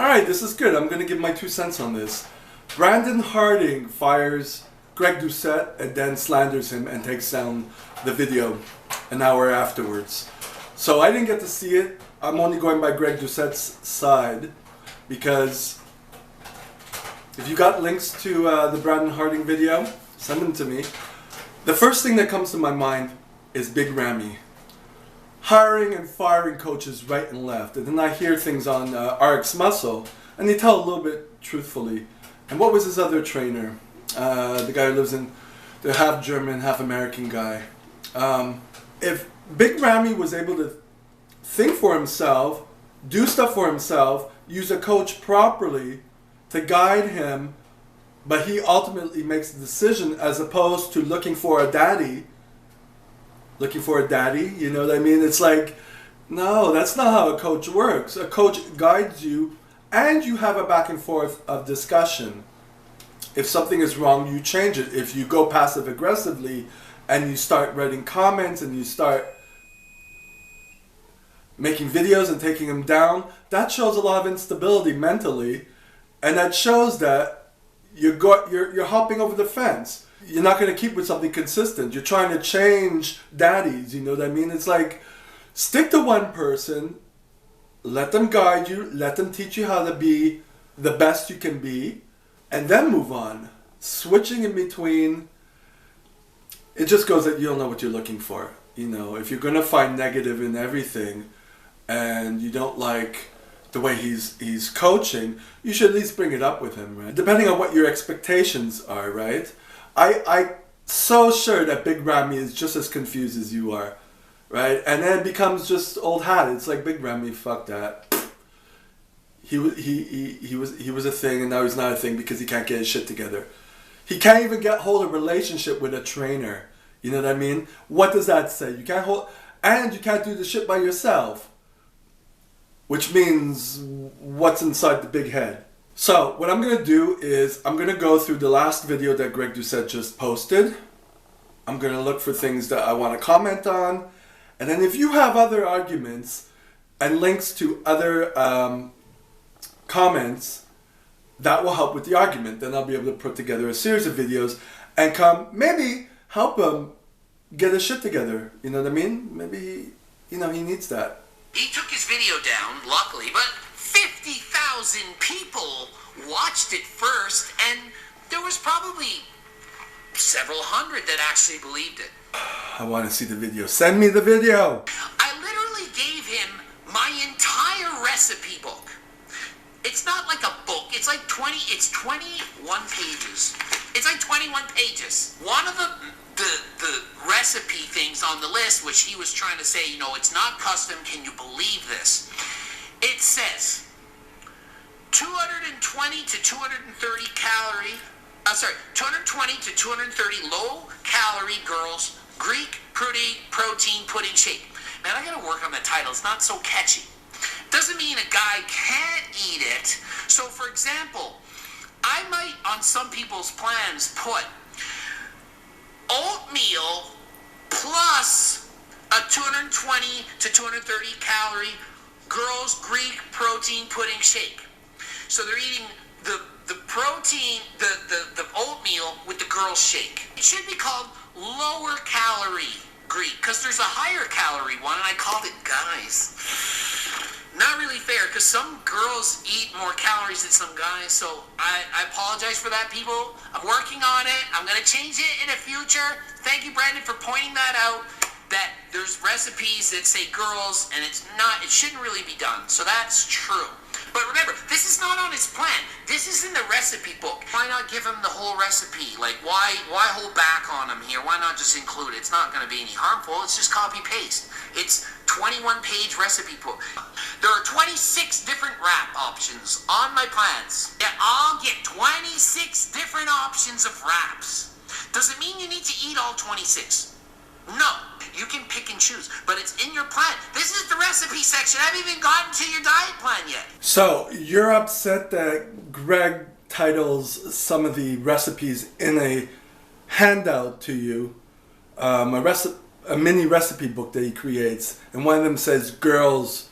Alright, this is good. I'm going to give my 2 cents on this. Brandon Harding fires Greg Doucette and then slanders him and takes down the video an hour afterwards. So I didn't get to see it. I'm only going by Greg Doucette's side because if you got links to the Brandon Harding video, send them to me. The first thing that comes to my mind is Big Ramy. Hiring and firing coaches right and left. And then I hear things on RX Muscle, and they tell a little bit truthfully. And what was his other trainer? The guy who lives in, the half German, half American guy. If Big Ramy was able to think for himself, do stuff for himself, use a coach properly to guide him, but he ultimately makes the decision as opposed to looking for a daddy, you know what I mean? It's like, no, that's not how a coach works. A coach guides you and you have a back and forth of discussion. If something is wrong, you change it. If you go passive aggressively and you start writing comments and you start making videos and taking them down, that shows a lot of instability mentally, and that shows that you're hopping over the fence. You're not going to keep with something consistent. You're trying to change daddies, you know what I mean? It's like, stick to one person, let them guide you, let them teach you how to be the best you can be, and then move on. Switching in between, it just goes that you don't know what you're looking for. You know, if you're going to find negative in everything and you don't like the way he's coaching, you should at least bring it up with him, right? Depending on what your expectations are, right? I'm so sure that Big Ramy is just as confused as you are, right? And then it becomes just old hat. It's like, Big Ramy, fuck that. He was a thing, and now he's not a thing because he can't get his shit together. He can't even hold a relationship with a trainer. You know what I mean? What does that say? You can't do the shit by yourself. Which means, what's inside the big head? So, what I'm going to do is, I'm going to go through the last video that Greg Doucette just posted. I'm going to look for things that I want to comment on. And then if you have other arguments and links to other comments, that will help with the argument. Then I'll be able to put together a series of videos and maybe help him get his shit together. You know what I mean? Maybe he needs that. He took his video down, luckily, but 50,000 people watched it first, and there was probably several hundred that actually believed it. I want to see the video. Send me the video. I literally gave him my entire recipe book. It's not like a book. It's like 21 pages. It's like 21 pages. One of the recipe things on the list, which he was trying to say, it's not custom, can you believe this? It says 220 to 230 220 to 230 low calorie girls Greek protein pudding shake. Man, I gotta work on the title. It's not so catchy. Doesn't mean a guy can't eat it. So for example, I might on some people's plans put oatmeal plus a 220 to 230 calorie girls Greek protein pudding shake. So they're eating the protein, the oatmeal with the girls shake. It should be called lower calorie Greek because there's a higher calorie one, and I called it guys. Not really fair because some girls eat more calories than some guys, so I apologize for that, people. I'm working on it. I'm going to change it in the future. Thank you, Brandon, for pointing that out, that there's recipes that say girls, and it shouldn't really be done. So that's true. But remember, this is not on his plan. This is in the recipe book. Why not give him the whole recipe? Like, why hold back on him here? Why not just include it? It's not going to be any harmful. It's just copy-paste. It's 21-page recipe book. There are 26 different wrap options on my plans. Yeah, I'll get 26 different options of wraps. Does it mean you need to eat all 26? No, you can pick and choose, but it's in your plan. This is the recipe section. I haven't even gotten to your diet plan yet. So, you're upset that Greg titles some of the recipes in a handout to you, a mini recipe book that he creates, and one of them says girls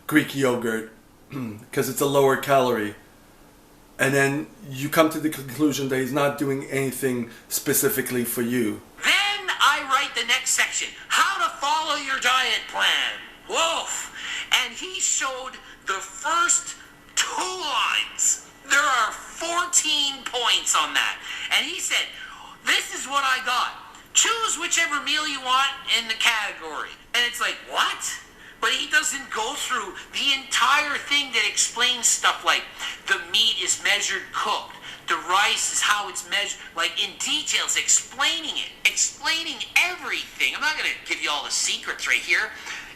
Greek yogurt because it's a lower calorie. And then you come to the conclusion that he's not doing anything specifically for you. Then I write the next section, how to follow your diet plan. Woof. And he showed the first 2 lines. There are 14 points on that. And he said, this is what I got. Choose whichever meal you want in the category. And it's like, what? But he doesn't go through the entire thing that explains stuff like the meat is measured cooked, the rice is how it's measured, like in details, explaining it, explaining everything. I'm not going to give you all the secrets right here.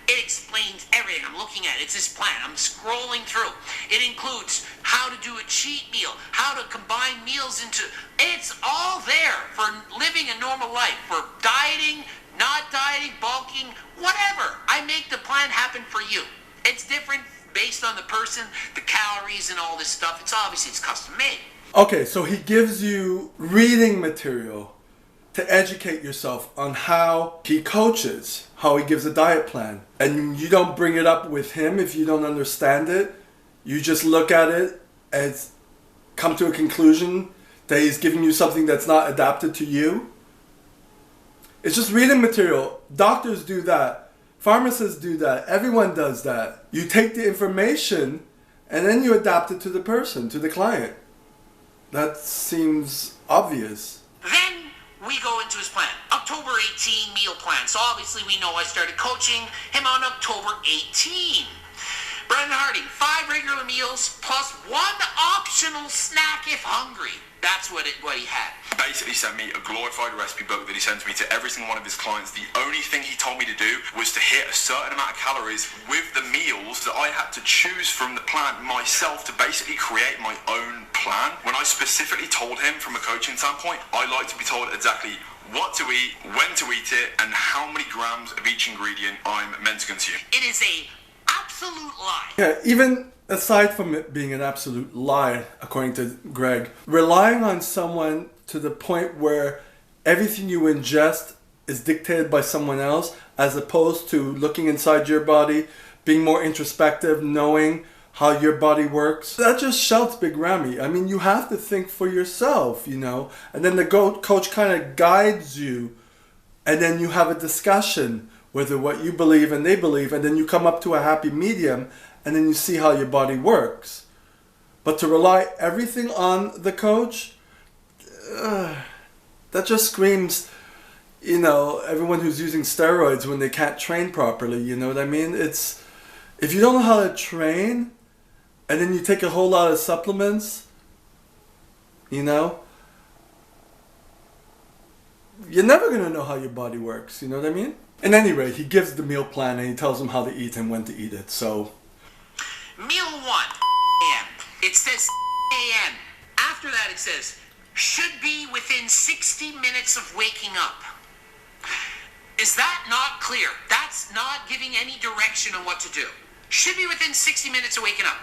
It explains everything. I'm looking at it. It's this plan. I'm scrolling through. It includes how to do a cheat meal, how to combine meals into... It's all there for living a normal life, for dieting, not dieting, bulking, whatever. I make the plan happen for you. It's different based on the person, the calories and all this stuff. It's custom made. Okay, so he gives you reading material to educate yourself on how he coaches, how he gives a diet plan. And you don't bring it up with him if you don't understand it. You just look at it and come to a conclusion that he's giving you something that's not adapted to you. It's just reading material. Doctors do that. Pharmacists do that. Everyone does that. You take the information and then you adapt it to the person, to the client. That seems obvious. Then we go into his plan. October 18 meal plan. So obviously we know I started coaching him on October 18. Brendan Harding, 5 regular meals plus 1 optional snack if hungry. That's what he had. Basically sent me a glorified recipe book that he sends me to every single one of his clients. The only thing he told me to do was to hit a certain amount of calories with the meals that I had to choose from the plan myself to basically create my own plan. When I specifically told him from a coaching standpoint, I like to be told exactly what to eat, when to eat it, and how many grams of each ingredient I'm meant to consume. It is a absolute lie. Yeah, even aside from it being an absolute lie, according to Greg, relying on someone to the point where everything you ingest is dictated by someone else, as opposed to looking inside your body, being more introspective, knowing how your body works, that just shouts big Ramy. I mean, you have to think for yourself, you know, and then the coach kind of guides you, and then you have a discussion whether what you believe and they believe, and then you come up to a happy medium, and then you see how your body works. But to rely everything on the coach, that just screams, you know, everyone who's using steroids when they can't train properly, you know what I mean? It's, if you don't know how to train, and then you take a whole lot of supplements, you know, you're never going to know how your body works, you know what I mean? At any rate, he gives the meal plan and he tells them how to eat and when to eat it, so... Meal 1, a.m. It says a.m. After that it says, should be within 60 minutes of waking up. Is that not clear? That's not giving any direction on what to do. Should be within 60 minutes of waking up.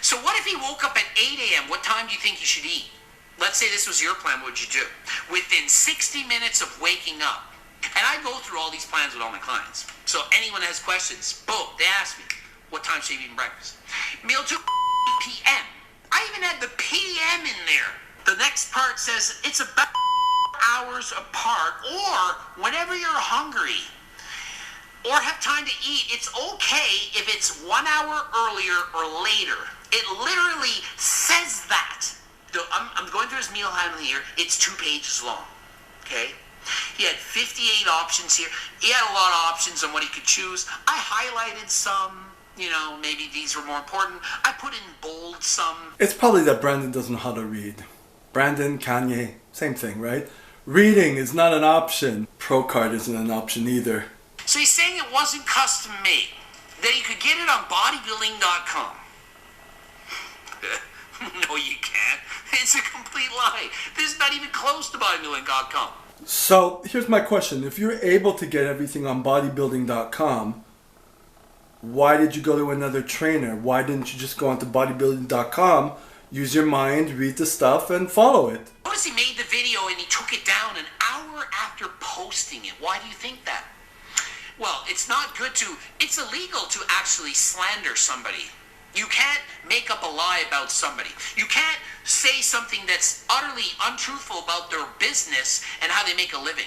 So what if he woke up at 8 a.m.? What time do you think he should eat? Let's say this was your plan, what would you do? Within 60 minutes of waking up. And I go through all these plans with all my clients. So anyone has questions, boom, they ask me, what time should you eat breakfast? Meal 2, p.m. I even had the p.m. in there. The next part says it's about hours apart, or whenever you're hungry or have time to eat, it's okay if it's 1 hour earlier or later. It literally says that. I'm going through his meal handling here. It's 2 pages long, okay? He had 58 options here. He had a lot of options on what he could choose. I highlighted some, you know, maybe these were more important. I put in bold some. It's probably that Brandon doesn't know how to read. Brandon, Kanye, same thing, right? Reading is not an option. Pro card isn't an option either. So he's saying it wasn't custom made, that you could get it on bodybuilding.com. No, you can't. It's a complete lie. This is not even close to bodybuilding.com. So here's my question. If you're able to get everything on bodybuilding.com, why did you go to another trainer? Why didn't you just go onto bodybuilding.com, use your mind, read the stuff, and follow it? Notice he made the video and he took it down an hour after posting it. Why do you think that? Well, it's not good to, it's illegal to actually slander somebody. You can't make up a lie about somebody. You can't say something that's utterly untruthful about their business and how they make a living.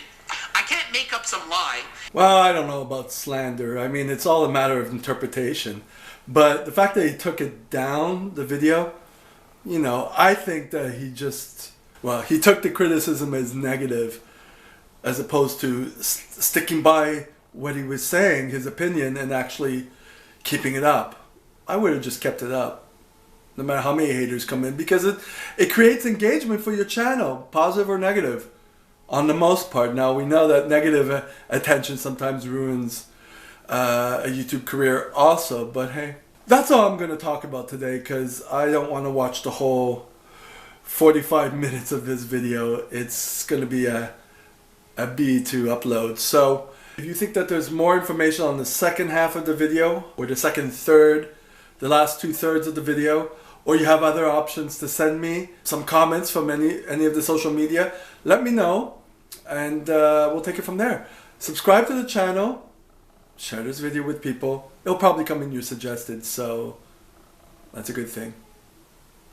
I can't make up some lie. Well, I don't know about slander. I mean, it's all a matter of interpretation. But the fact that he took it down, the video, you know, I think that he just, well, he took the criticism as negative as opposed to sticking by what he was saying, his opinion, and actually keeping it up. I would have just kept it up, no matter how many haters come in, because it creates engagement for your channel, positive or negative, on the most part. Now, we know that negative attention sometimes ruins a YouTube career also, but hey, that's all I'm going to talk about today, because I don't want to watch the whole 45 minutes of this video. It's going to be a B to upload. So if you think that there's more information on the second half of the video, or the second third, the last 2/3 of the video, or you have other options to send me some comments from any of the social media, let me know, and we'll take it from there. Subscribe to the channel, share this video with people. It'll probably come in your suggested, so that's a good thing.